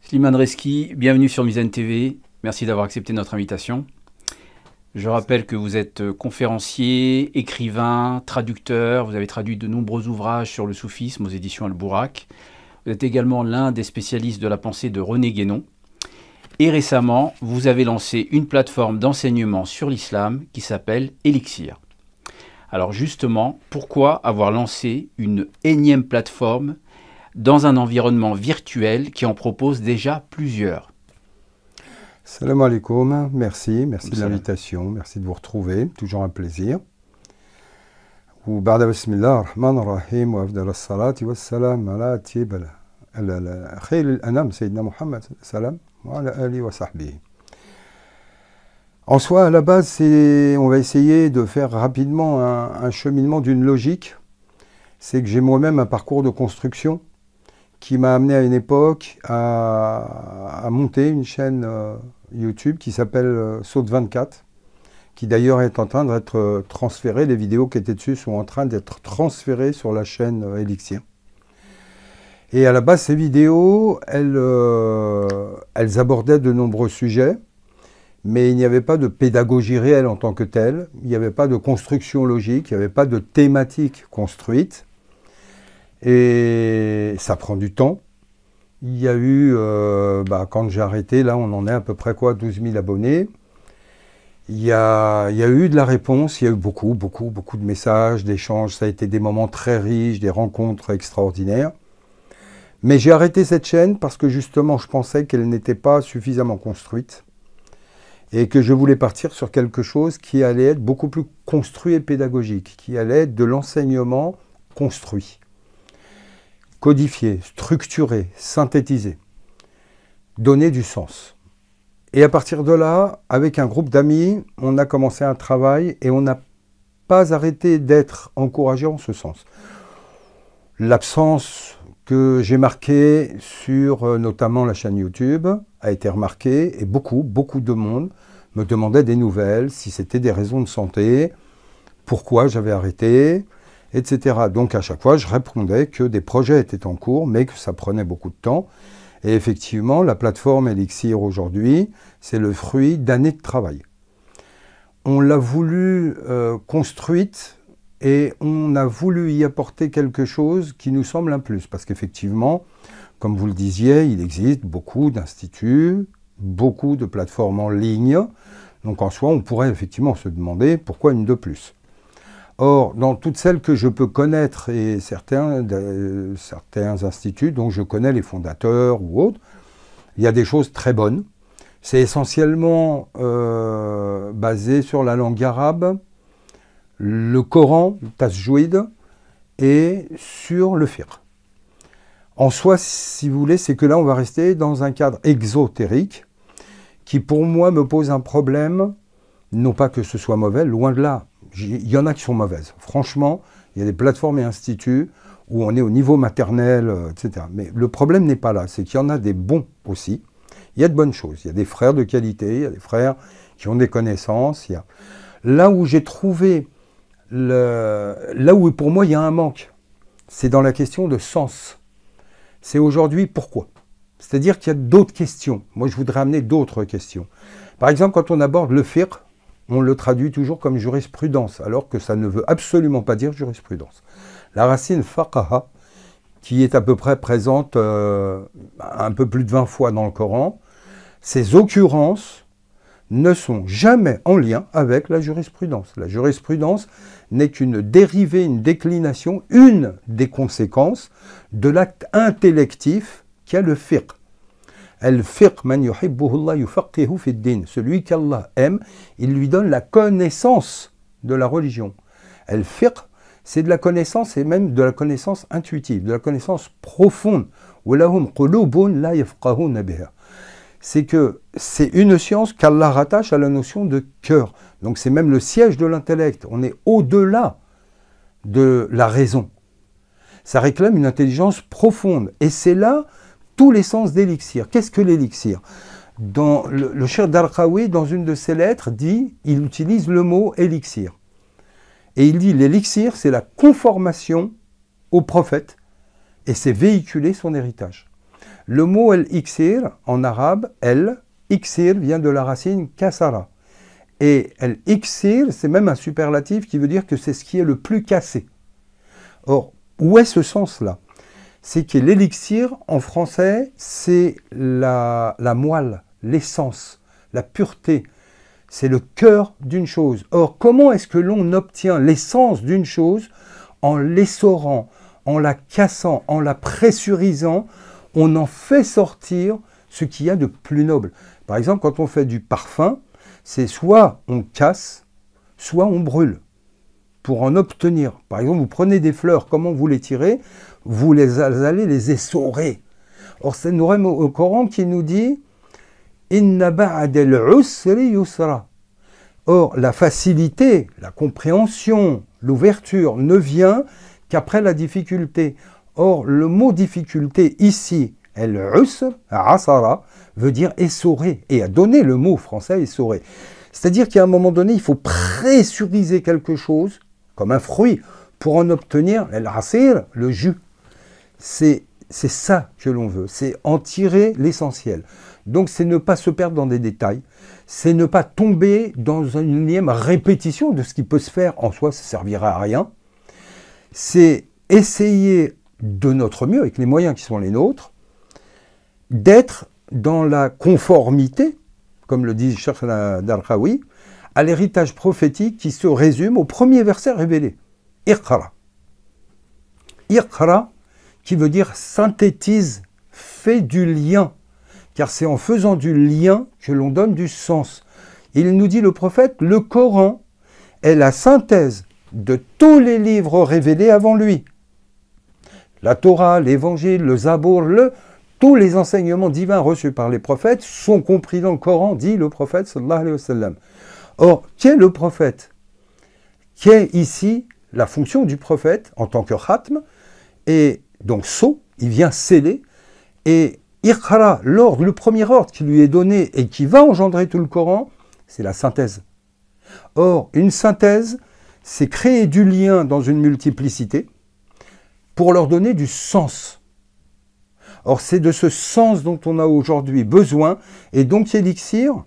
Slimane Reski, bienvenue sur Mizan TV. Merci d'avoir accepté notre invitation. Je rappelle que vous êtes conférencier, écrivain, traducteur. Vous avez traduit de nombreux ouvrages sur le soufisme aux éditions Al-Bourak. Vous êtes également l'un des spécialistes de la pensée de René Guénon. Et récemment, vous avez lancé une plateforme d'enseignement sur l'islam qui s'appelle Elixir. Alors justement, pourquoi avoir lancé une énième plateforme dans un environnement virtuel qui en propose déjà plusieurs? Salam alaikum, merci de l'invitation, merci de vous retrouver, toujours un plaisir. وبعد بسم الله الرحمن الرحيم وأفضل الصلاة والسلام على طيب خير الأنام سيدنا محمد سلام وعلى آله وصحبه. En soi, à la base, on va essayer de faire rapidement un cheminement d'une logique. C'est que j'ai moi-même un parcours de construction qui m'a amené à une époque à monter une chaîne YouTube qui s'appelle Saute 24, qui d'ailleurs est en train d'être transférée. Les vidéos qui étaient dessus sont en train d'être transférées sur la chaîne Elixir. Et à la base, ces vidéos, elles abordaient de nombreux sujets, mais il n'y avait pas de pédagogie réelle en tant que telle, il n'y avait pas de construction logique, il n'y avait pas de thématique construite. Et ça prend du temps. Il y a eu, quand j'ai arrêté, là on en est à peu près 12 000 abonnés. Il y a eu de la réponse, il y a eu beaucoup de messages, d'échanges. Ça a été des moments très riches, des rencontres extraordinaires. Mais j'ai arrêté cette chaîne parce que justement je pensais qu'elle n'était pas suffisamment construite. Et que je voulais partir sur quelque chose qui allait être beaucoup plus construit et pédagogique, qui allait être de l'enseignement construit. Codifier, structurer, synthétiser, donner du sens. Et à partir de là, avec un groupe d'amis, on a commencé un travail et on n'a pas arrêté d'être encouragé en ce sens. L'absence que j'ai marquée sur notamment la chaîne YouTube a été remarquée et beaucoup de monde me demandait des nouvelles, si c'était des raisons de santé, pourquoi j'avais arrêté, etc. Donc à chaque fois, je répondais que des projets étaient en cours, mais que ça prenait beaucoup de temps. Et effectivement, la plateforme Elixir aujourd'hui, c'est le fruit d'années de travail. On l'a voulu construite et on a voulu y apporter quelque chose qui nous semble un plus. Parce qu'effectivement, comme vous le disiez, il existe beaucoup d'instituts, beaucoup de plateformes en ligne. Donc en soi, on pourrait effectivement se demander pourquoi une de plus. Or, dans toutes celles que je peux connaître, et certains instituts dont je connais les fondateurs ou autres, il y a des choses très bonnes. C'est essentiellement basé sur la langue arabe, le Coran, le Tajwid, et sur le fiqh. En soi, si vous voulez, c'est que là, on va rester dans un cadre exotérique qui, pour moi, me pose un problème, non pas que ce soit mauvais, loin de là. Il y en a qui sont mauvaises. Franchement, il y a des plateformes et instituts où on est au niveau maternel, etc. Mais le problème n'est pas là, c'est qu'il y en a des bons aussi. Il y a de bonnes choses. Il y a des frères de qualité, il y a des frères qui ont des connaissances. Là où j'ai trouvé, là où pour moi il y a un manque, c'est dans la question de sens. C'est aujourd'hui pourquoi. C'est-à-dire qu'il y a d'autres questions. Moi, je voudrais amener d'autres questions. Par exemple, quand on aborde le fiqh, on le traduit toujours comme jurisprudence, alors que ça ne veut absolument pas dire jurisprudence. La racine faqaha, qui est à peu près présente un peu plus de 20 fois dans le Coran, ces occurrences ne sont jamais en lien avec la jurisprudence. La jurisprudence n'est qu'une dérivée, une déclination, une des conséquences de l'acte intellectif qu'est le fiqh. Celui qu'Allah aime, il lui donne la connaissance de la religion. Al-fiqh, c'est de la connaissance et même de la connaissance intuitive, de la connaissance profonde. C'est que c'est une science qu'Allah rattache à la notion de cœur. Donc c'est même le siège de l'intellect. On est au-delà de la raison. Ça réclame une intelligence profonde. Et c'est là tous les sens d'élixir. Qu'est-ce que l'élixir? Dans le Cheikh Darqawi, dans une de ses lettres, il utilise le mot élixir. Et il dit l'élixir, c'est la conformation au prophète et c'est véhiculer son héritage. Le mot el-iksir, en arabe, el-iksir vient de la racine kasara. Et el-iksir, c'est même un superlatif qui veut dire que c'est ce qui est le plus cassé. Or, où est ce sens-là? C'est que l'élixir, en français, c'est la moelle, l'essence, la pureté. C'est le cœur d'une chose. Or, comment est-ce que l'on obtient l'essence d'une chose? En l'essorant, en la cassant, en la pressurisant, on en fait sortir ce qu'il y a de plus noble. Par exemple, quand on fait du parfum, c'est soit on casse, soit on brûle pour en obtenir. Par exemple, vous prenez des fleurs, comment vous les tirez? Vous allez les essorer. Or, c'est nous au Coran qui nous dit « Inna ba'dal usri yusra ». Or, la facilité, la compréhension, l'ouverture ne vient qu'après la difficulté. Or, le mot difficulté ici, el-usr, asara, veut dire essorer, et a donné le mot français essorer. C'est-à-dire qu'à un moment donné, il faut pressuriser quelque chose, comme un fruit, pour en obtenir el-asir, le jus. C'est ça que l'on veut, c'est en tirer l'essentiel. Donc c'est ne pas se perdre dans des détails, c'est ne pas tomber dans une énième répétition de ce qui peut se faire en soi, ça ne servira à rien. C'est essayer de notre mieux, avec les moyens qui sont les nôtres, d'être dans la conformité, comme le dit Cheikh Darqawi, à l'héritage prophétique qui se résume au premier verset révélé. Iqra. Iqra, qui veut dire synthétise, fait du lien. Car c'est en faisant du lien que l'on donne du sens. Il nous dit le prophète, le Coran est la synthèse de tous les livres révélés avant lui. La Torah, l'Évangile, le Zabour, tous les enseignements divins reçus par les prophètes sont compris dans le Coran, dit le prophète sallallahu alayhi wa sallam. Or, qui est le prophète? Qui est ici la fonction du prophète en tant que khatm? Et donc, il vient sceller, et Iqra, l'ordre, le premier ordre qui lui est donné et qui va engendrer tout le Coran, c'est la synthèse. Or, une synthèse, c'est créer du lien dans une multiplicité pour leur donner du sens. Or, c'est de ce sens dont on a aujourd'hui besoin, et donc Elixir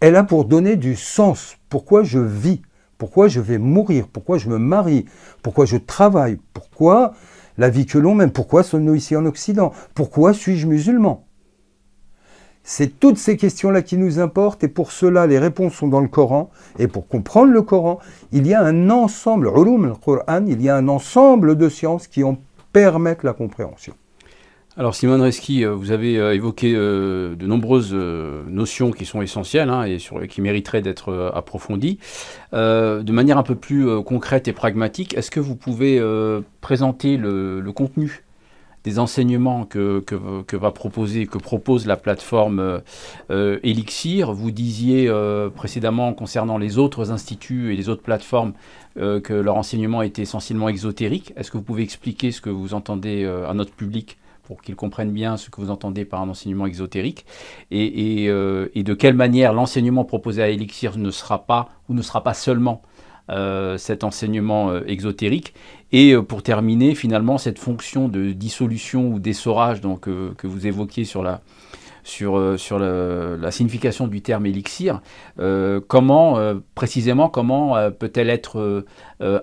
est là pour donner du sens. Pourquoi je vis? Pourquoi je vais mourir? Pourquoi je me marie? Pourquoi je travaille? Pourquoi la vie que l'on mène? Pourquoi sommes-nous ici en Occident? Pourquoi suis-je musulman? C'est toutes ces questions-là qui nous importent, et pour cela, les réponses sont dans le Coran. Et pour comprendre le Coran, il y a un ensemble, ulum al-Qur'an, il y a un ensemble de sciences qui en permettent la compréhension. Alors Simone Reski, vous avez évoqué de nombreuses notions qui sont essentielles et qui mériteraient d'être approfondies. De manière un peu plus concrète et pragmatique, est-ce que vous pouvez présenter le contenu des enseignements que propose la plateforme Elixir? Vous disiez précédemment concernant les autres instituts et les autres plateformes que leur enseignement était essentiellement exotérique. Est-ce que vous pouvez expliquer ce que vous entendez à notre public pour qu'ils comprennent bien ce que vous entendez par un enseignement exotérique, et de quelle manière l'enseignement proposé à Elixir ne sera pas seulement cet enseignement exotérique. Et pour terminer, finalement, cette fonction de dissolution ou d'essorage que vous évoquiez sur la signification du terme élixir, précisément comment peut-elle être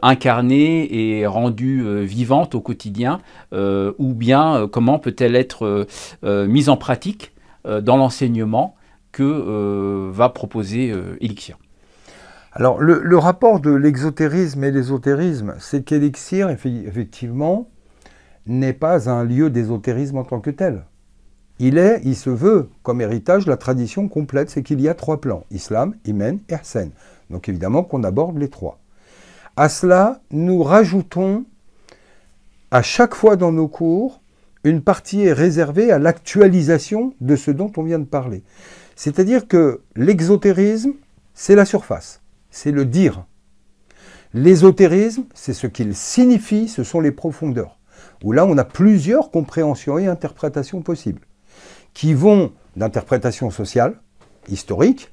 incarnée et rendue vivante au quotidien, ou bien comment peut-elle être mise en pratique dans l'enseignement que va proposer Elixir? Alors, le rapport de l'exotérisme et l'ésotérisme, c'est qu'Elixir, effectivement, n'est pas un lieu d'ésotérisme en tant que tel. Il se veut, comme héritage, la tradition complète, c'est qu'il y a trois plans, Islam, Iman et Ihsan. Donc évidemment qu'on aborde les trois. À cela, nous rajoutons, à chaque fois dans nos cours, une partie est réservée à l'actualisation de ce dont on vient de parler. C'est-à-dire que l'exotérisme, c'est la surface, c'est le dire. L'ésotérisme, c'est ce qu'il signifie, ce sont les profondeurs, où là on a plusieurs compréhensions et interprétations possibles, qui vont d'interprétation sociale, historique,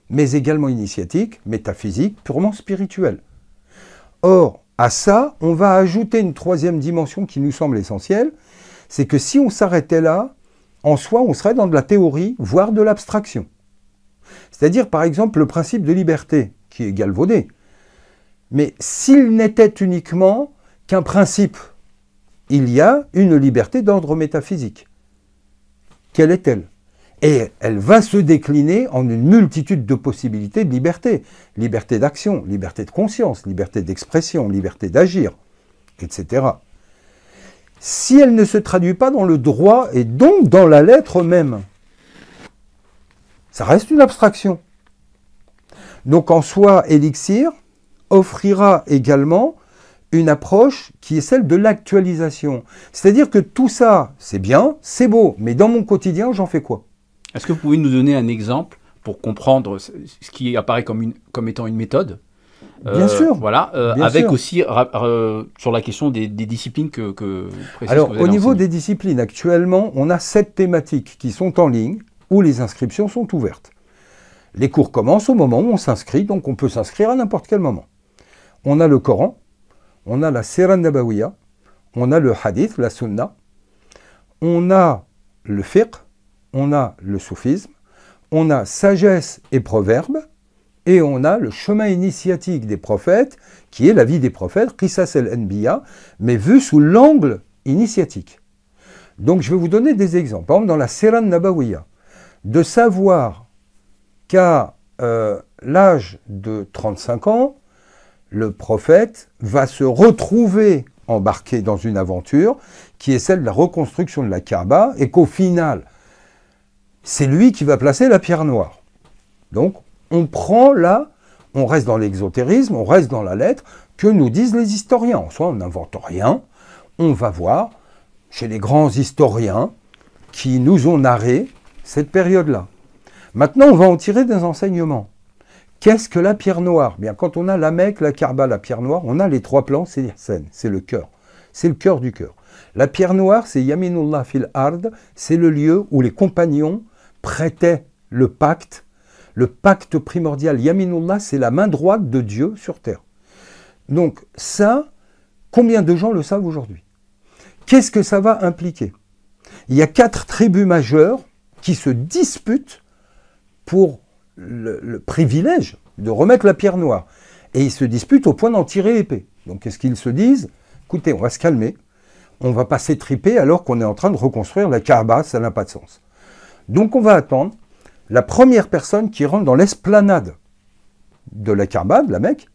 mais également initiatique, métaphysique, purement spirituelle. Or, à ça, on va ajouter une troisième dimension qui nous semble essentielle, c'est que si on s'arrêtait là, en soi, on serait dans de la théorie, voire de l'abstraction. C'est-à-dire, par exemple, le principe de liberté, qui est galvaudé. Mais s'il n'était uniquement qu'un principe, il y a une liberté d'ordre métaphysique. Quelle est-elle? Et elle va se décliner en une multitude de possibilités de liberté. Liberté d'action, liberté de conscience, liberté d'expression, liberté d'agir, etc. Si elle ne se traduit pas dans le droit et donc dans la lettre même, ça reste une abstraction. Donc en soi, Elixir offrira également une approche qui est celle de l'actualisation. C'est-à-dire que tout ça, c'est bien, c'est beau, mais dans mon quotidien, j'en fais quoi? Est-ce que vous pouvez nous donner un exemple pour comprendre ce qui apparaît comme étant une méthode? Bien sûr. Voilà, bien avec sûr. aussi sur la question des disciplines que Alors, vous au allez niveau enseigner. des disciplines, actuellement, on a 7 thématiques qui sont en ligne, où les inscriptions sont ouvertes. Les cours commencent au moment où on s'inscrit, donc on peut s'inscrire à n'importe quel moment. On a le Coran, on a la Sira Nabawiya, on a le Hadith, la Sunna, on a le Fiqh, on a le Soufisme, on a Sagesse et Proverbes, et on a le chemin initiatique des prophètes, qui est la vie des prophètes, Qisas el-Anbiya, mais vu sous l'angle initiatique. Donc je vais vous donner des exemples. Par exemple, dans la Sira Nabawiya, de savoir qu'à l'âge de 35 ans, le prophète va se retrouver embarqué dans une aventure qui est celle de la reconstruction de la Kaaba et qu'au final, c'est lui qui va placer la pierre noire. Donc, on prend là, on reste dans l'exotérisme, on reste dans la lettre, que nous disent les historiens. En soi, on n'invente rien. On va voir chez les grands historiens qui nous ont narré cette période-là. Maintenant, on va en tirer des enseignements. Qu'est-ce que la pierre noire? Bien, quand on a la Mecque, la Kaaba, la pierre noire, on a les 3 plans, c'est l'Ihsan, c'est le cœur. C'est le cœur du cœur. La pierre noire, c'est Yaminullah fil ard, c'est le lieu où les compagnons prêtaient le pacte primordial. Yaminullah, c'est la main droite de Dieu sur terre. Donc ça, combien de gens le savent aujourd'hui? Qu'est-ce que ça va impliquer? Il y a 4 tribus majeures qui se disputent pour le privilège de remettre la pierre noire. Et ils se disputent au point d'en tirer l'épée. Donc qu'est-ce qu'ils se disent? Écoutez, on va se calmer, on ne va pas s'étriper alors qu'on est en train de reconstruire la Kaaba, ça n'a pas de sens. Donc on va attendre la première personne qui rentre dans l'esplanade de la Kaaba, de la Mecque,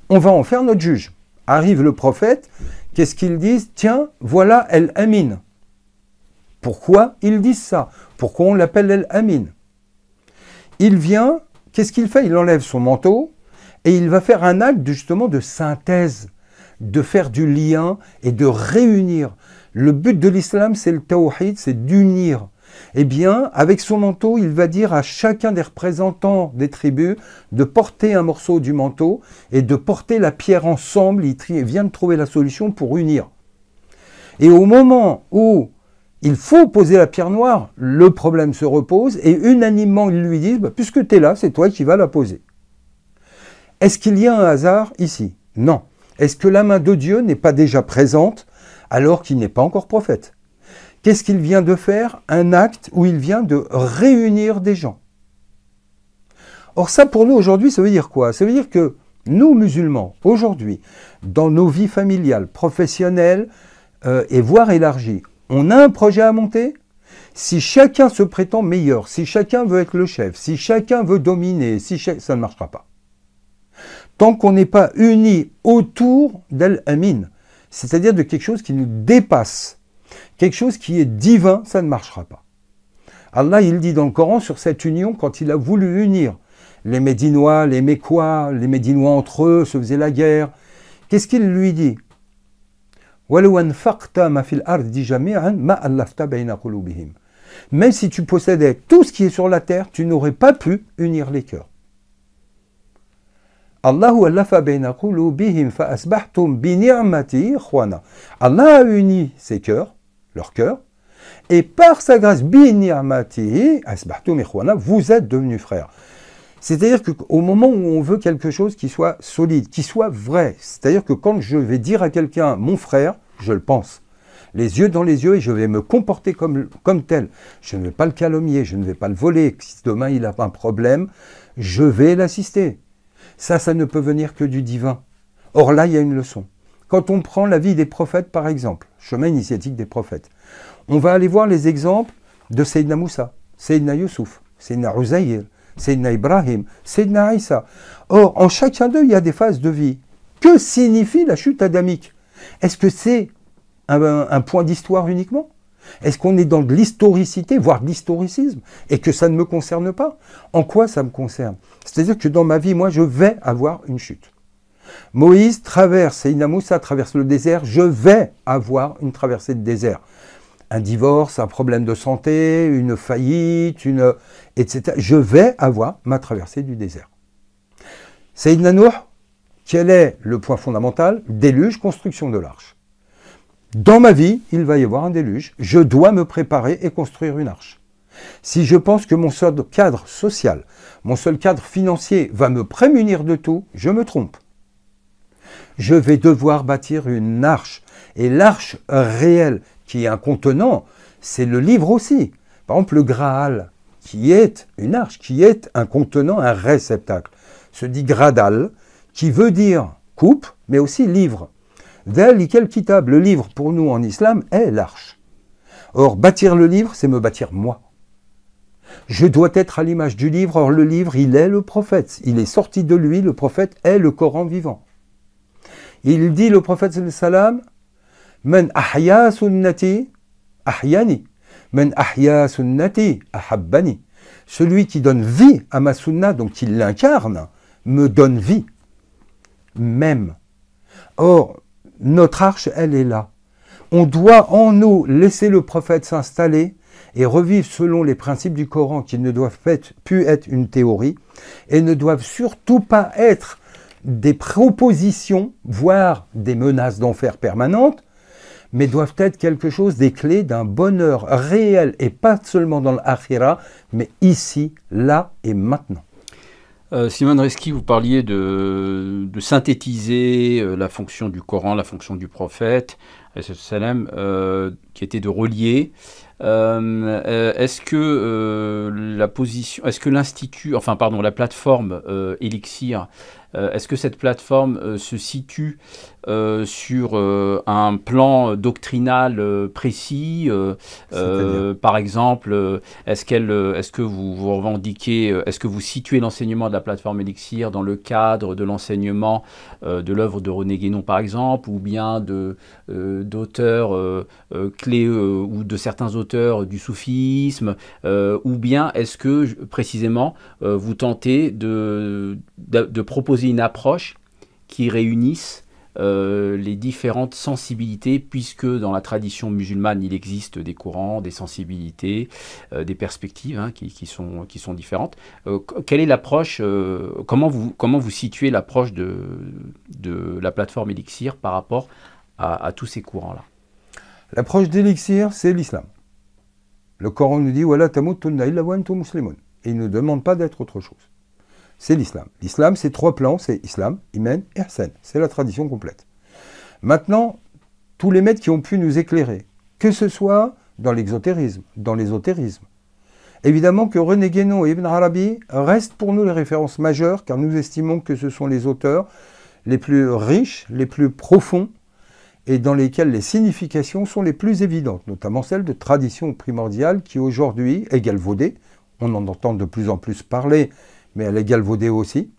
on va en faire notre juge. Arrive le prophète, qu'est-ce qu'ils disent? Tiens, voilà El-Amin. Pourquoi ils disent ça? Pourquoi on l'appelle El-Amin? Il vient, qu'est-ce qu'il fait? Il enlève son manteau et il va faire un acte justement de synthèse, de faire du lien et de réunir. Le but de l'islam, c'est le tawhid, c'est d'unir. Eh bien, avec son manteau, il va dire à chacun des représentants des tribus de porter un morceau du manteau et de porter la pierre ensemble. Il vient de trouver la solution pour unir. Et au moment où il faut poser la pierre noire, le problème se repose et unanimement ils lui disent « puisque tu es là, c'est toi qui vas la poser ». Est-ce qu'il y a un hasard ici? Non. Est-ce que la main de Dieu n'est pas déjà présente alors qu'il n'est pas encore prophète? Qu'est-ce qu'il vient de faire? Un acte où il vient de réunir des gens. Or ça, pour nous, aujourd'hui, ça veut dire quoi? Ça veut dire que nous, musulmans, aujourd'hui, dans nos vies familiales, professionnelles et voire élargies, on a un projet à monter. Si chacun se prétend meilleur, si chacun veut être le chef, si chacun veut dominer, ça ne marchera pas. Tant qu'on n'est pas unis autour d'Al-Amin, c'est-à-dire de quelque chose qui nous dépasse, quelque chose qui est divin, ça ne marchera pas. Allah, il dit dans le Coran sur cette union, quand il a voulu unir les Médinois, les Mécois, les Médinois entre eux se faisaient la guerre, qu'est-ce qu'il lui dit? Même si tu possédais tout ce qui est sur la terre, tu n'aurais pas pu unir les cœurs. Allah a uni ses cœurs, leurs cœurs, et par sa grâce, vous êtes devenus frères. C'est-à-dire qu'au moment où on veut quelque chose qui soit solide, qui soit vrai, c'est-à-dire que quand je vais dire à quelqu'un « mon frère », je le pense. les yeux dans les yeux, et je vais me comporter comme tel. Je ne vais pas le calomnier, je ne vais pas le voler. Si demain il a un problème, je vais l'assister. Ça ne peut venir que du divin. Or là, il y a une leçon. Quand on prend la vie des prophètes, par exemple, chemin initiatique des prophètes, on va aller voir les exemples de Sayyidina Moussa, Sayyidina Youssouf, Sayyidina Uzayr, Sayyidina Ibrahim, Sayyidina Isa. Or, en chacun d'eux, il y a des phases de vie. Que signifie la chute adamique? Est-ce que c'est un point d'histoire uniquement? Est-ce qu'on est dans de l'historicité, voire de l'historicisme, et que ça ne me concerne pas? En quoi ça me concerne? C'est-à-dire que dans ma vie, moi, je vais avoir une chute. Moïse traverse, Sayyidina Moussa traverse le désert, je vais avoir une traversée de désert. Un divorce, un problème de santé, une faillite, etc. Je vais avoir ma traversée du désert. Sayyidina Nuh, quel est le point fondamental? Déluge, construction de l'arche. Dans ma vie, il va y avoir un déluge. Je dois me préparer et construire une arche. Si je pense que mon seul cadre social, mon seul cadre financier va me prémunir de tout, je me trompe. Je vais devoir bâtir une arche. Et l'arche réelle, qui est un contenant, c'est le livre aussi. Par exemple, le Graal, qui est une arche, qui est un contenant, un réceptacle, se dit Gradal, qui veut dire coupe, mais aussi livre. Quel kitab, le livre pour nous en islam, est l'arche. Or, bâtir le livre, c'est me bâtir moi. Je dois être à l'image du livre, or le livre, il est le prophète. Il est sorti de lui, le prophète est le Coran vivant. Il dit, le prophète sallam, Men ahya sunnati ahyani, men ahya sunnati ahabbani. Celui qui donne vie à ma sunna, donc qui l'incarne, me donne vie. Même. Or, notre arche, elle est là. On doit en nous laisser le prophète s'installer et revivre selon les principes du Coran qui ne doivent plus être une théorie et ne doivent surtout pas être des propositions, voire des menaces d'enfer permanentes, mais doivent être quelque chose des clés d'un bonheur réel et pas seulement dans l'akhira, mais ici, là et maintenant. Simone Reski, vous parliez de synthétiser la fonction du Coran, la fonction du prophète, salam, qui était de relier. Est-ce que l'institut, enfin pardon, la plateforme Elixir, est-ce que cette plateforme se situe sur un plan doctrinal précis, par exemple, est-ce que vous revendiquez, est-ce que vous situez l'enseignement de la plateforme Elixir dans le cadre de l'enseignement de l'œuvre de René Guénon, par exemple, ou bien d'auteurs clés ou de certains auteurs du soufisme, ou bien est-ce que précisément vous tentez de proposer une approche qui réunisse les différentes sensibilités, puisque dans la tradition musulmane, il existe des courants, des sensibilités, des perspectives qui sont différentes. Quelle est l'approche, comment vous situez l'approche de la plateforme Elixir par rapport à tous ces courants-là? L'approche d'Elixir, c'est l'islam. Le Coran nous dit « Wala tamutunna illa wa antum muslimun » et il ne demande pas d'être autre chose. C'est l'islam. L'islam, c'est 3 plans, c'est islam, iman et ihsan. C'est la tradition complète. Maintenant, tous les maîtres qui ont pu nous éclairer, que ce soit dans l'exotérisme, dans l'ésotérisme, évidemment que René Guénon et Ibn Arabi restent pour nous les références majeures, car nous estimons que ce sont les auteurs les plus riches, les plus profonds, et dans lesquels les significations sont les plus évidentes, notamment celles de tradition primordiale qui aujourd'hui est galvaudée. On en entend de plus en plus parler, mais elle est galvaudée aussi.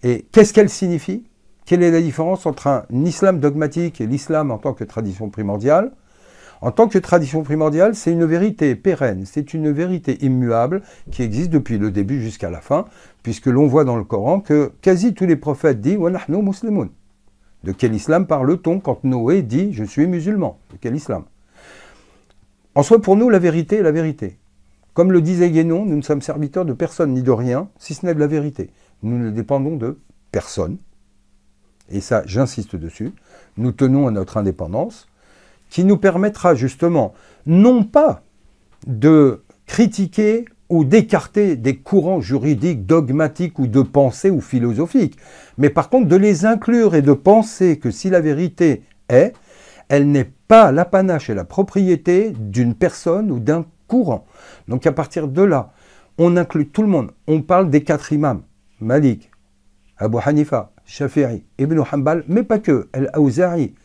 Et qu'est-ce qu'elle signifie? Quelle est la différence entre un islam dogmatique et l'islam en tant que tradition primordiale? En tant que tradition primordiale, c'est une vérité pérenne, c'est une vérité immuable qui existe depuis le début jusqu'à la fin, puisque l'on voit dans le Coran que quasi tous les prophètes disent « Wa nahnu muslimun ». De quel islam parle-t-on quand Noé dit « Je suis musulman » De quel islam? En soi, pour nous, la vérité est la vérité. Comme le disait Guénon, nous ne sommes serviteurs de personne ni de rien, si ce n'est de la vérité. Nous ne dépendons de personne. Et ça, j'insiste dessus. Nous tenons à notre indépendance, qui nous permettra justement, non pas de critiquer ou d'écarter des courants juridiques, dogmatiques ou de pensée ou philosophiques, mais par contre de les inclure et de penser que si la vérité est, elle n'est pas l'apanage et la propriété d'une personne ou d'un courant. Donc à partir de là, on inclut tout le monde. On parle des 4 imams, Malik, Abu Hanifa, Shafi'i, Ibn Hanbal, mais pas que, Al-Awza'i,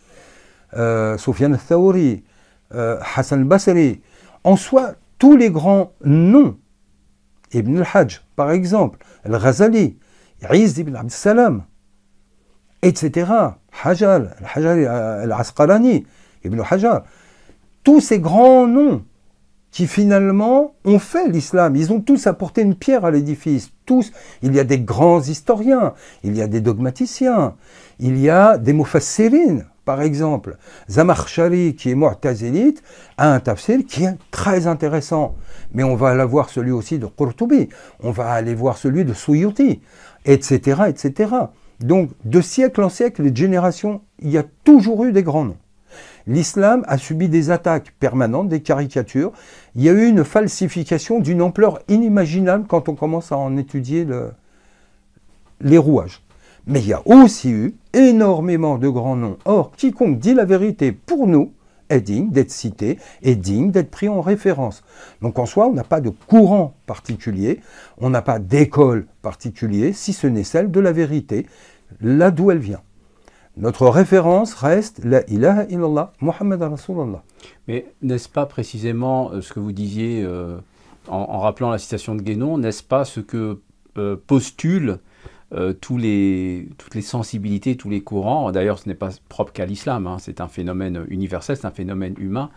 Sufyan al-Thawri, Hassan al-Basri. En soi, tous les grands noms, Ibn al-Hajj, par exemple, Al-Ghazali, Izz ibn Abd Salam, etc. Hajar, Al-Asqalani, Ibn Hajar, tous ces grands noms qui finalement ont fait l'islam. Ils ont tous apporté une pierre à l'édifice. Tous. Il y a des grands historiens, il y a des dogmaticiens, il y a des mufassirin, par exemple. Zamakhshari, qui est mu'tazilite, a un tafsir qui est très intéressant. Mais on va aller voir celui aussi de Qurtubi, on va aller voir celui de Suyuti, etc., etc. Donc, de siècle en siècle et de génération, il y a toujours eu des grands noms. L'islam a subi des attaques permanentes, des caricatures. Il y a eu une falsification d'une ampleur inimaginable quand on commence à en étudier les rouages. Mais il y a aussi eu énormément de grands noms. Or, quiconque dit la vérité pour nous est digne d'être cité, est digne d'être pris en référence. Donc en soi, on n'a pas de courant particulier, on n'a pas d'école particulière, si ce n'est celle de la vérité, là d'où elle vient. Notre référence reste la ilaha illallah, Muhammad Rasulullah. Mais n'est-ce pas précisément ce que vous disiez en rappelant la citation de Guénon, n'est-ce pas ce que postulent toutes les sensibilités, tous les courants? D'ailleurs, ce n'est pas propre qu'à l'islam, hein, c'est un phénomène universel, c'est un phénomène humain.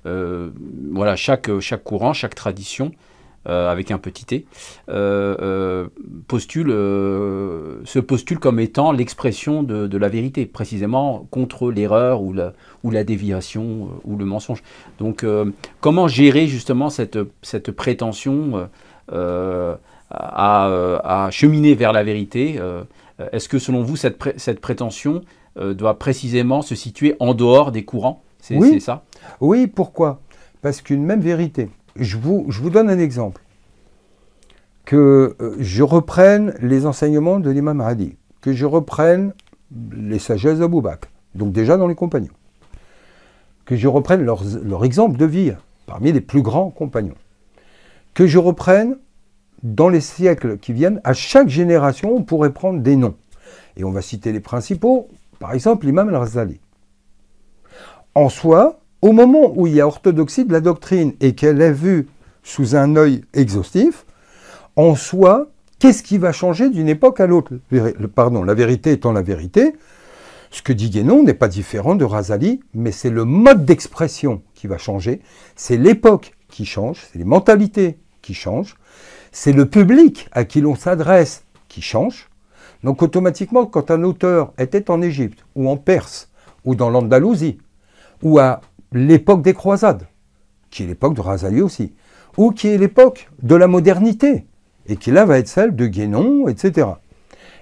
Voilà, chaque courant, chaque tradition, avec un petit t, se postule comme étant l'expression de la vérité, précisément contre l'erreur ou la déviation ou le mensonge. Donc, comment gérer justement cette prétention à cheminer vers la vérité? Est-ce que selon vous, cette prétention doit précisément se situer en dehors des courants? Oui. C'est ça? Oui, pourquoi? Parce qu'une même vérité. Je vous donne un exemple. Que je reprenne les enseignements de l'imam Ali, que je reprenne les sagesses d'Abou Bakr, donc déjà dans les compagnons, que je reprenne leur exemple de vie, parmi les plus grands compagnons, que je reprenne dans les siècles qui viennent, à chaque génération, on pourrait prendre des noms. Et on va citer les principaux, par exemple l'imam al-Ghazali. En soi, au moment où il y a orthodoxie de la doctrine et qu'elle est vue sous un œil exhaustif, en soi, qu'est-ce qui va changer d'une époque à l'autre? Pardon, la vérité étant la vérité, ce que dit Guénon n'est pas différent de Ghazali, mais c'est le mode d'expression qui va changer, c'est l'époque qui change, c'est les mentalités qui changent, c'est le public à qui l'on s'adresse qui change. Donc automatiquement, quand un auteur était en Égypte, ou en Perse, ou dans l'Andalousie, ou à l'époque des croisades, qui est l'époque de Ghazali aussi, ou qui est l'époque de la modernité, et qui là va être celle de Guénon, etc.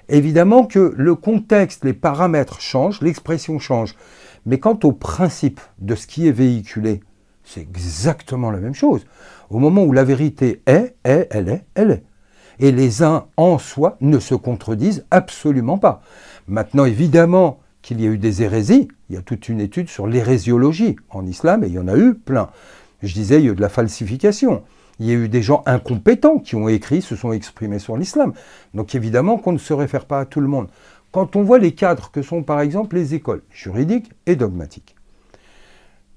Évidemment que le contexte, les paramètres changent, l'expression change, mais quant au principe de ce qui est véhiculé, c'est exactement la même chose. Au moment où la vérité est, elle est. Et les uns en soi ne se contredisent absolument pas. Maintenant, évidemment qu'il y a eu des hérésies, il y a toute une étude sur l'hérésiologie en islam, et il y en a eu plein. Je disais, il y a eu de la falsification. Il y a eu des gens incompétents qui ont écrit, se sont exprimés sur l'islam. Donc évidemment qu'on ne se réfère pas à tout le monde. Quand on voit les cadres que sont par exemple les écoles juridiques et dogmatiques,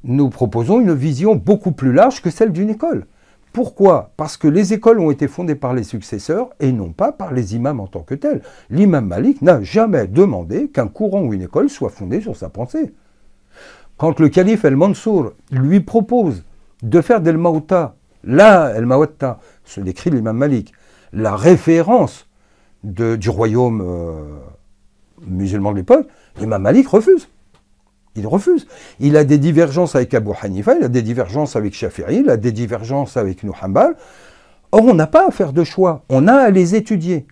nous proposons une vision beaucoup plus large que celle d'une école. Pourquoi? Parce que les écoles ont été fondées par les successeurs et non pas par les imams en tant que tels. L'imam Malik n'a jamais demandé qu'un courant ou une école soit fondée sur sa pensée. Quand le calife El-Mansour lui propose de faire d'El Mawta, là, El Mawatta, se décrit l'imam Malik, la référence du royaume musulman de l'époque, l'imam Malik refuse. Il refuse. Il a des divergences avec Abu Hanifa, il a des divergences avec Shafi'i, il a des divergences avec Ibn Hanbal. Or, on n'a pas à faire de choix, on a à les étudier.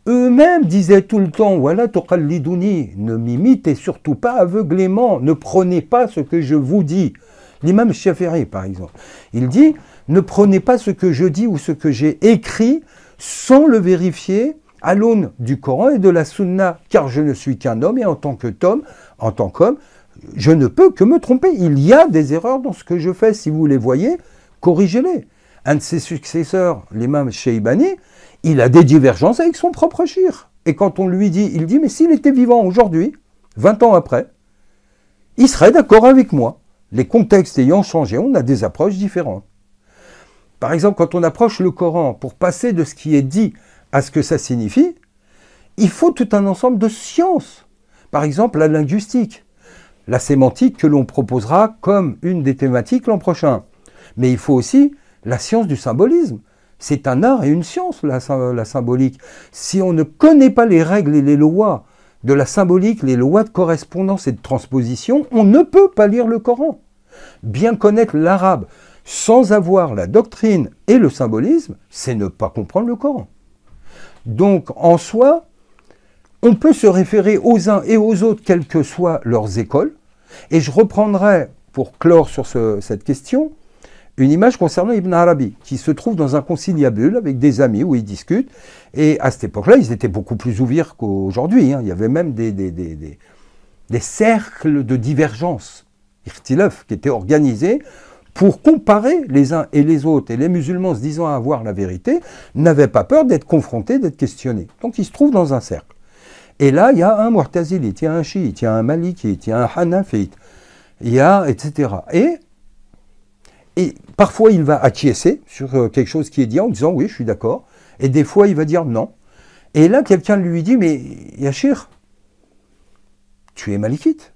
Eux-mêmes disaient tout le temps, voilà, tuqallidouni, ne m'imitez surtout pas aveuglément, ne prenez pas ce que je vous dis. L'imam Shafi'i, par exemple, il dit, ne prenez pas ce que je dis ou ce que j'ai écrit sans le vérifier à l'aune du Coran et de la Sunna, car je ne suis qu'un homme et en tant qu'homme, Je ne peux que me tromper. Il y a des erreurs dans ce que je fais. Si vous les voyez, corrigez-les. Un de ses successeurs, l'imam Shaybani, il a des divergences avec son propre shir. Et quand on lui dit, il dit, mais s'il était vivant aujourd'hui, 20 ans après, il serait d'accord avec moi. Les contextes ayant changé, on a des approches différentes. Par exemple, quand on approche le Coran pour passer de ce qui est dit à ce que ça signifie, il faut tout un ensemble de sciences. Par exemple, la linguistique, la sémantique que l'on proposera comme une des thématiques l'an prochain. Mais il faut aussi la science du symbolisme. C'est un art et une science, la symbolique. Si on ne connaît pas les règles et les lois de la symbolique, les lois de correspondance et de transposition, on ne peut pas lire le Coran. Bien connaître l'arabe sans avoir la doctrine et le symbolisme, c'est ne pas comprendre le Coran. Donc, en soi, on peut se référer aux uns et aux autres, quelles que soient leurs écoles. Et je reprendrai, pour clore sur cette question, une image concernant Ibn Arabi, qui se trouve dans un conciliabule avec des amis où ils discutent. Et à cette époque-là, ils étaient beaucoup plus ouverts qu'aujourd'hui. Il y avait même des cercles de divergence, ikhtilaf, qui étaient organisés pour comparer les uns et les autres. Et les musulmans, se disant avoir la vérité, n'avaient pas peur d'être confrontés, d'être questionnés. Donc ils se trouvent dans un cercle. Et là, il y a un mu'tazilite, il y a un chiite, il y a un malikite, il y a un hanafite, il y a, etc. Et parfois, il va acquiescer sur quelque chose qui est dit en disant « oui, je suis d'accord ». Et des fois, il va dire « non ». Et là, quelqu'un lui dit « mais Yachir, tu es malikite,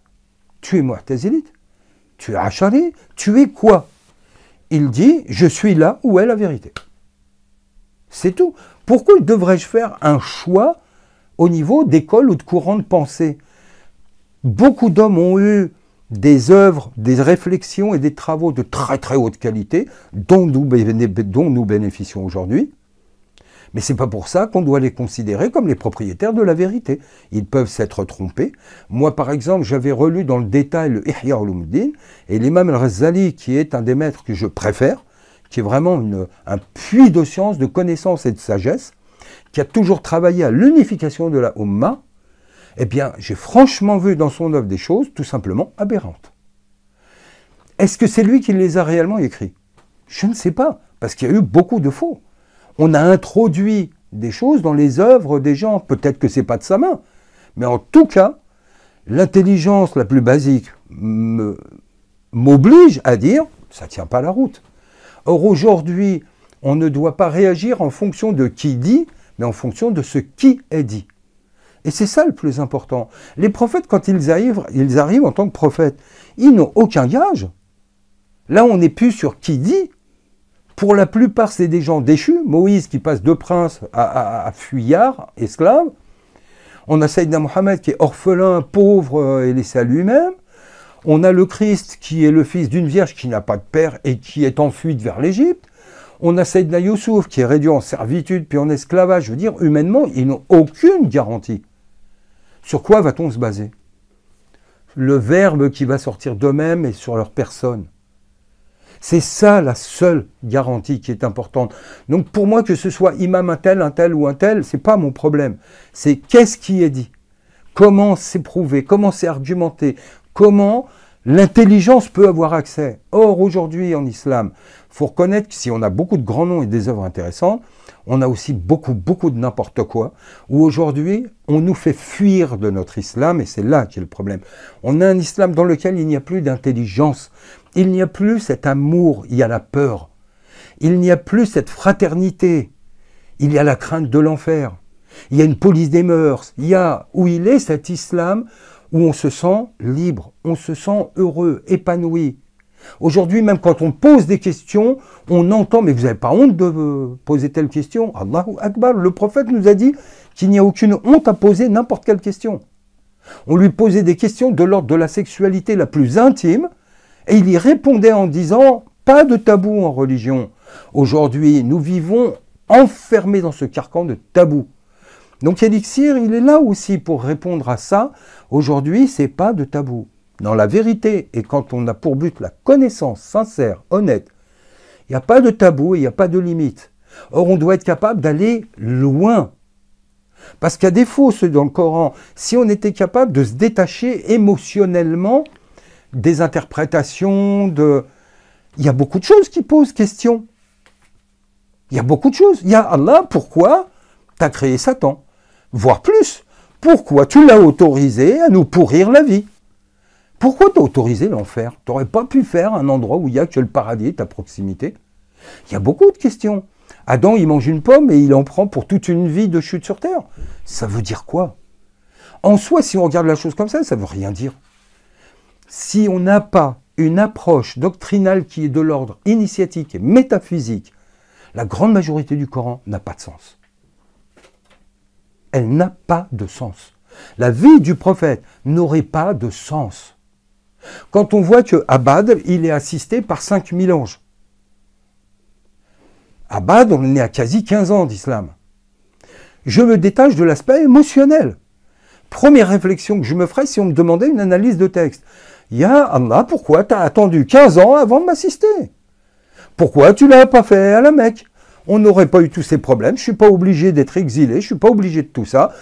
tu es mu'tazilite, tu es ashari, tu es quoi ?» Il dit « je suis là où est la vérité ». C'est tout. Pourquoi devrais-je faire un choix au niveau d'école ou de courant de pensée? Beaucoup d'hommes ont eu des œuvres, des réflexions et des travaux de très très haute qualité dont nous bénéficions aujourd'hui. Mais ce n'est pas pour ça qu'on doit les considérer comme les propriétaires de la vérité. Ils peuvent s'être trompés. Moi, par exemple, j'avais relu dans le détail le Ihya Ulumuddin, et l'imam al-Ghazali, qui est un des maîtres que je préfère, qui est vraiment un puits de science, de connaissance et de sagesse, qui a toujours travaillé à l'unification de la Ummah, eh bien, j'ai franchement vu dans son œuvre des choses tout simplement aberrantes. Est-ce que c'est lui qui les a réellement écrits? Je ne sais pas, parce qu'il y a eu beaucoup de faux. On a introduit des choses dans les œuvres des gens, peut-être que ce n'est pas de sa main, mais en tout cas, l'intelligence la plus basique m'oblige à dire « ça ne tient pas la route ». Or aujourd'hui, on ne doit pas réagir en fonction de qui dit, mais en fonction de ce qui est dit. Et c'est ça le plus important. Les prophètes, quand ils arrivent en tant que prophètes, ils n'ont aucun gage. Là, on n'est plus sur qui dit. Pour la plupart, c'est des gens déchus. Moïse qui passe de prince à fuyard, esclave. On a Sayyidina Mohammed qui est orphelin, pauvre et laissé à lui-même. On a le Christ qui est le fils d'une vierge qui n'a pas de père et qui est en fuite vers l'Égypte. On a Sayyidina Youssouf qui est réduit en servitude puis en esclavage. Je veux dire, humainement, ils n'ont aucune garantie. Sur quoi va-t-on se baser? Le verbe qui va sortir d'eux-mêmes et sur leur personne. C'est ça la seule garantie qui est importante. Donc pour moi, que ce soit imam un tel ou un tel, c'est pas mon problème. C'est qu'est-ce qui est dit? Comment c'est prouvé? Comment c'est argumenté? Comment l'intelligence peut avoir accès? Or, aujourd'hui, en islam, il faut reconnaître que si on a beaucoup de grands noms et des œuvres intéressantes, on a aussi beaucoup de n'importe quoi, où aujourd'hui, on nous fait fuir de notre islam, et c'est là qu'est le problème. On a un islam dans lequel il n'y a plus d'intelligence, il n'y a plus cet amour, il y a la peur. Il n'y a plus cette fraternité, il y a la crainte de l'enfer. Il y a une police des mœurs, il y a où il est cet islam où on se sent libre, on se sent heureux, épanoui. Aujourd'hui, même quand on pose des questions, on entend, mais vous n'avez pas honte de poser telle question? Allahu Akbar, le prophète nous a dit qu'il n'y a aucune honte à poser n'importe quelle question. On lui posait des questions de l'ordre de la sexualité la plus intime, et il y répondait en disant, pas de tabou en religion. Aujourd'hui, nous vivons enfermés dans ce carcan de tabou. Donc Elixir, il est là aussi pour répondre à ça. Aujourd'hui, c'est pas de tabou. Dans la vérité, et quand on a pour but la connaissance sincère, honnête, il n'y a pas de tabou et il n'y a pas de limite. Or, on doit être capable d'aller loin. Parce qu'à défaut, dans le Coran, si on était capable de se détacher émotionnellement des interprétations, il y a beaucoup de choses qui posent question. Il y a beaucoup de choses. Il y a Allah, pourquoi tu as créé Satan? Voire plus, pourquoi tu l'as autorisé à nous pourrir la vie? Pourquoi tu as autorisé l'enfer? Tu n'aurais pas pu faire un endroit où il y a que le paradis est à proximité? Il y a beaucoup de questions. Adam, il mange une pomme et il en prend pour toute une vie de chute sur terre. Ça veut dire quoi? En soi, si on regarde la chose comme ça ne veut rien dire. Si on n'a pas une approche doctrinale qui est de l'ordre initiatique et métaphysique, la grande majorité du Coran n'a pas de sens. Elle n'a pas de sens. La vie du prophète n'aurait pas de sens. Quand on voit qu'à Badr, il est assisté par 5000 anges. À Badr, on est à quasi 15 ans d'islam. Je me détache de l'aspect émotionnel. Première réflexion que je me ferais si on me demandait une analyse de texte. Ya Allah, pourquoi tu as attendu 15 ans avant de m'assister? Pourquoi tu ne l'as pas fait à la Mecque? On n'aurait pas eu tous ces problèmes, je ne suis pas obligé d'être exilé, je ne suis pas obligé de tout ça.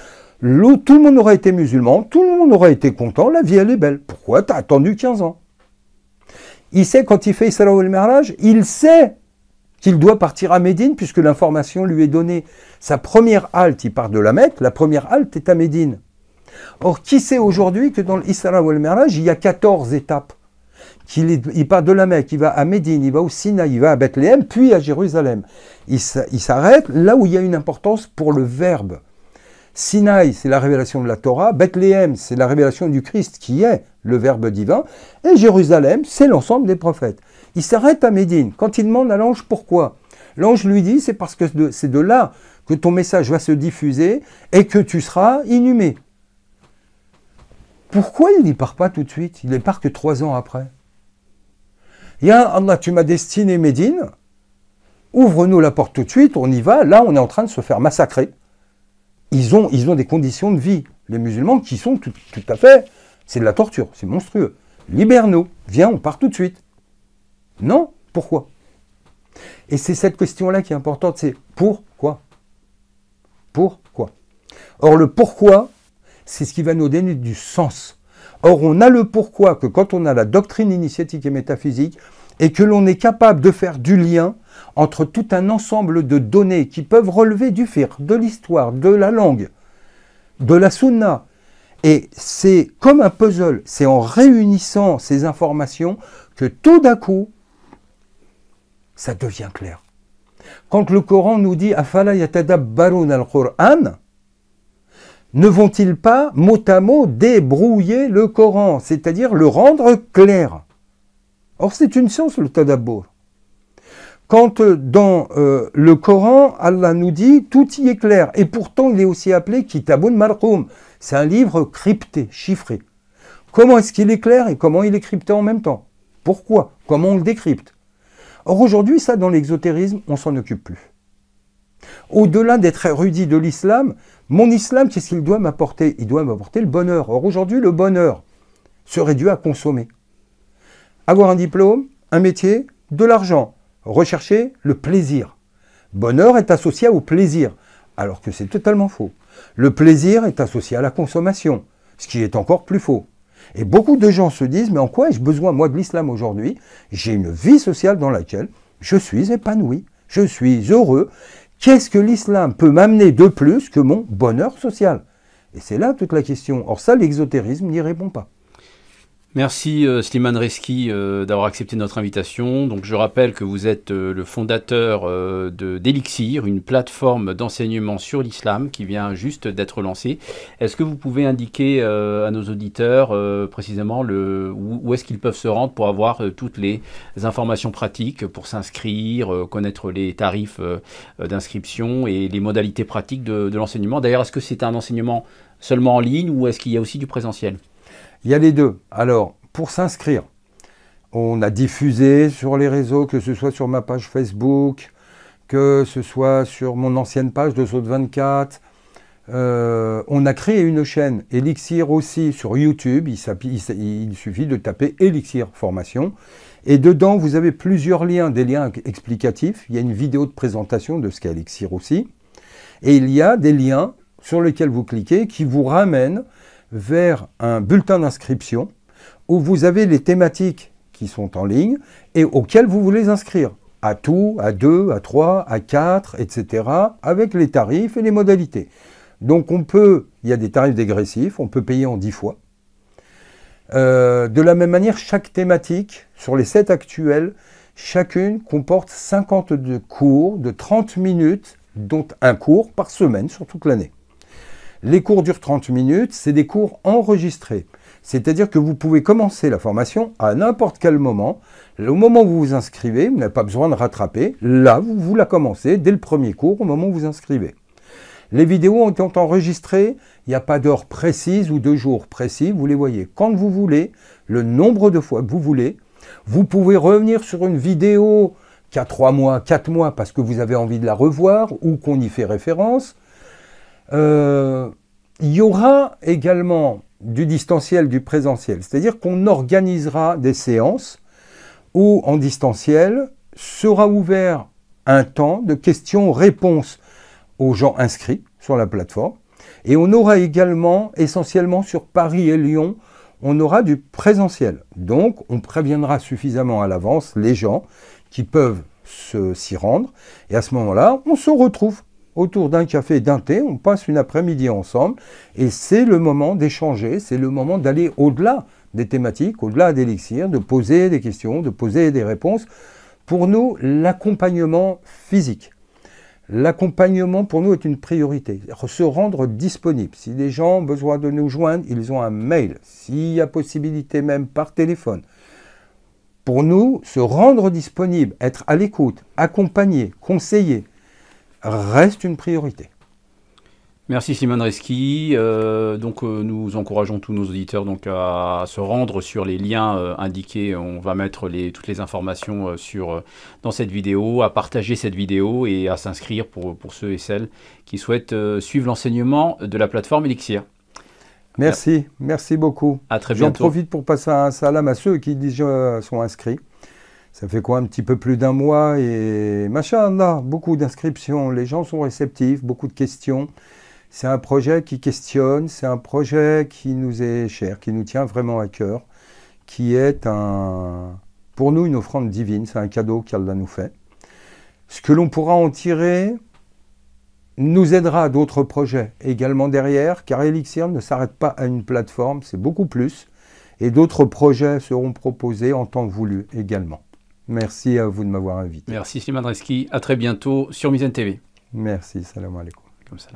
Tout le monde aurait été musulman, tout le monde aurait été content, la vie elle est belle. Pourquoi tu as attendu 15 ans? Il sait quand il fait Isra wal Mi'raj, il sait qu'il doit partir à Médine puisque l'information lui est donnée. Sa première halte, il part de la Mecque, la première halte est à Médine. Or, qui sait aujourd'hui que dans l'Isra wal Mi'raj, il y a 14 étapes? Il part de la Mecque, il va à Médine, il va au Sinaï, il va à Bethléem, puis à Jérusalem. Il s'arrête là où il y a une importance pour le verbe. Sinaï, c'est la révélation de la Torah. Bethléem, c'est la révélation du Christ qui est le verbe divin. Et Jérusalem, c'est l'ensemble des prophètes. Il s'arrête à Médine. Quand il demande à l'ange pourquoi, l'ange lui dit c'est parce que c'est de là que ton message va se diffuser et que tu seras inhumé. Pourquoi il n'y part pas tout de suite? Il n'y part que 3 ans après. Ya Allah, tu m'as destiné Médine, ouvre-nous la porte tout de suite, on y va. Là, on est en train de se faire massacrer. Ils ont des conditions de vie, les musulmans, qui sont tout à fait... C'est de la torture, c'est monstrueux. Libère-nous, viens, on part tout de suite. Non, pourquoi? Et c'est cette question-là qui est importante, c'est pourquoi? Pourquoi? Or, le pourquoi, c'est ce qui va nous donner du sens. Or, on a le pourquoi que quand on a la doctrine initiatique et métaphysique, et que l'on est capable de faire du lien entre tout un ensemble de données qui peuvent relever du fiqh, de l'histoire, de la langue, de la sunna. Et c'est comme un puzzle, c'est en réunissant ces informations que tout d'un coup, ça devient clair. Quand le Coran nous dit « Afala yatadabbarun al-Qur'an », ne vont-ils pas mot à mot débrouiller le Coran, c'est-à-dire le rendre clair? Or, c'est une science, le tadabbur. Quand dans le Coran, Allah nous dit tout y est clair, et pourtant il est aussi appelé Kitabun Marqum. C'est un livre crypté, chiffré. Comment est-ce qu'il est clair et comment il est crypté en même temps? Pourquoi? Comment on le décrypte? Or aujourd'hui, ça, dans l'exotérisme, on s'en occupe plus. Au-delà d'être érudit de l'islam, mon islam, qu'est-ce qu'il doit m'apporter? Il doit m'apporter le bonheur. Or aujourd'hui, le bonheur se réduit à consommer. Avoir un diplôme, un métier, de l'argent. Rechercher le plaisir. Bonheur est associé au plaisir, alors que c'est totalement faux. Le plaisir est associé à la consommation, ce qui est encore plus faux. Et beaucoup de gens se disent, mais en quoi ai-je besoin, moi, de l'islam aujourd'hui? J'ai une vie sociale dans laquelle je suis épanoui, je suis heureux. Qu'est-ce que l'islam peut m'amener de plus que mon bonheur social? Et c'est là toute la question. Or ça, l'exotérisme n'y répond pas. Merci Slimane Reski d'avoir accepté notre invitation. Donc, je rappelle que vous êtes le fondateur d'Elixir, une plateforme d'enseignement sur l'islam qui vient juste d'être lancée. Est-ce que vous pouvez indiquer à nos auditeurs précisément où est-ce qu'ils peuvent se rendre pour avoir toutes les informations pratiques, pour s'inscrire, connaître les tarifs d'inscription et les modalités pratiques de l'enseignement? D'ailleurs, est-ce que c'est un enseignement seulement en ligne ou est-ce qu'il y a aussi du présentiel? Il y a les deux. Alors, pour s'inscrire, on a diffusé sur les réseaux, que ce soit sur ma page Facebook, que ce soit sur mon ancienne page de Saute 24. On a créé une chaîne Elixir aussi sur YouTube. Il suffit de taper Elixir Formation. Et dedans, vous avez plusieurs liens, des liens explicatifs. Il y a une vidéo de présentation de ce qu'est Elixir aussi. Et il y a des liens sur lesquels vous cliquez qui vous ramènent vers un bulletin d'inscription où vous avez les thématiques qui sont en ligne et auxquelles vous voulez inscrire. À tout, à 2, à 3, à 4, etc. avec les tarifs et les modalités. Donc il y a des tarifs dégressifs, on peut payer en 10 fois. De la même manière, chaque thématique, sur les 7 actuelles, chacune comporte 52 cours de 30 minutes, dont un cours par semaine sur toute l'année. Les cours durent 30 minutes, c'est des cours enregistrés. C'est-à-dire que vous pouvez commencer la formation à n'importe quel moment. Au moment où vous vous inscrivez, vous n'avez pas besoin de rattraper. Là, vous la commencez dès le premier cours, au moment où vous vous inscrivez. Les vidéos ont été enregistrées, il n'y a pas d'heure précise ou de jour précis, vous les voyez quand vous voulez, le nombre de fois que vous voulez. Vous pouvez revenir sur une vidéo qui a 3 mois, 4 mois, parce que vous avez envie de la revoir ou qu'on y fait référence. Il y aura également du distanciel, du présentiel. C'est-à-dire qu'on organisera des séances où, en distanciel, sera ouvert un temps de questions-réponses aux gens inscrits sur la plateforme. Et on aura également, essentiellement sur Paris et Lyon, on aura du présentiel. Donc, on préviendra suffisamment à l'avance les gens qui peuvent s'y rendre. Et à ce moment-là, on se retrouve autour d'un café et d'un thé, on passe une après-midi ensemble. Et c'est le moment d'échanger, c'est le moment d'aller au-delà des thématiques, au-delà d'Elixir, de poser des questions, de poser des réponses. Pour nous, l'accompagnement physique. L'accompagnement, pour nous, est une priorité. Se rendre disponible. Si les gens ont besoin de nous joindre, ils ont un mail. S'il y a possibilité même par téléphone. Pour nous, se rendre disponible, être à l'écoute, accompagner, conseiller, reste une priorité. Merci Slimane Reski. Nous encourageons tous nos auditeurs à se rendre sur les liens indiqués. On va mettre toutes les informations dans cette vidéo, à partager cette vidéo et à s'inscrire pour ceux et celles qui souhaitent suivre l'enseignement de la plateforme Elixir. Merci beaucoup. À très bientôt. J'en profite pour passer un salam à ceux qui déjà sont inscrits. Ça fait quoi, un petit peu plus d'un mois et machallah, beaucoup d'inscriptions. Les gens sont réceptifs, beaucoup de questions. C'est un projet qui questionne, c'est un projet qui nous est cher, qui nous tient vraiment à cœur, qui est pour nous une offrande divine, c'est un cadeau qu'Allah nous fait. Ce que l'on pourra en tirer nous aidera à d'autres projets également derrière, car Elixir ne s'arrête pas à une plateforme, c'est beaucoup plus, et d'autres projets seront proposés en temps voulu également. Merci à vous de m'avoir invité. Merci Slimane Reski, à très bientôt sur Mizan TV. Merci, salam alaikum. Comme ça.